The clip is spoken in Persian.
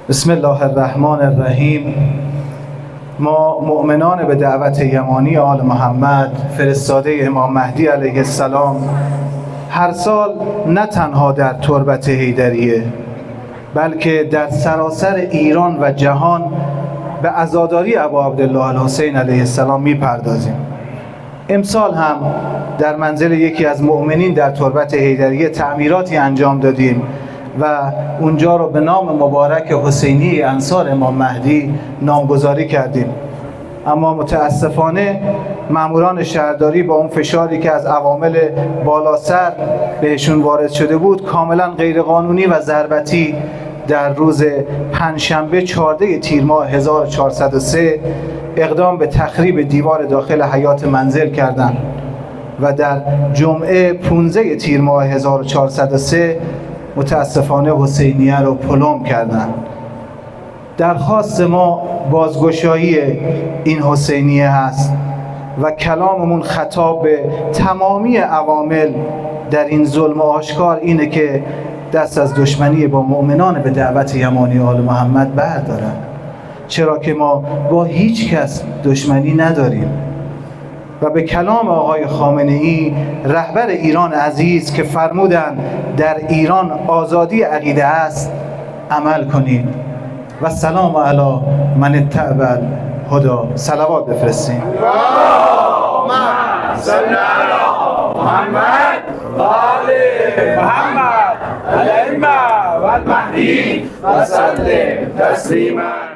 بسم الله الرحمن الرحیم. ما مؤمنان به دعوت یمانی آل محمد فرستاده امام مهدی علیه السلام هر سال نه تنها در تربت حیدریه بلکه در سراسر ایران و جهان به عزاداری ابا عبدالله الحسین علیه السلام میپردازیم. امسال هم در منزل یکی از مؤمنین در تربت حیدریه تعمیراتی انجام دادیم و اونجا رو به نام مبارک حسینی انصار امام مهدی نامگذاری کردیم. اما متاسفانه ماموران شهرداری با اون فشاری که از عوامل بالا سر بهشون وارد شده بود کاملا غیرقانونی و ضربتی در روز پنجشنبه 14 تیر ماه 1403 اقدام به تخریب دیوار داخل حیاط منزل کردند و در جمعه 15 تیر ماه 1403 متاسفانه حسینیه رو پلم کردند. درخواست ما بازگشایی این حسینیه هست و کلاممون خطاب به تمامی عوامل در این ظلم آشکار اینه که دست از دشمنی با مؤمنان به دعوت یمانی آل محمد بردارن، چرا که ما با هیچ کس دشمنی نداریم. و به کلام آقای خامنه‌ای رهبر ایران عزیز که فرمودند در ایران آزادی عقیده است عمل کنید و سلام علی من اتبع الهدی. صلوات بفرستیم. اللهم صل علی محمد و آل محمد الائمه و المهدی و سلم تسلیما.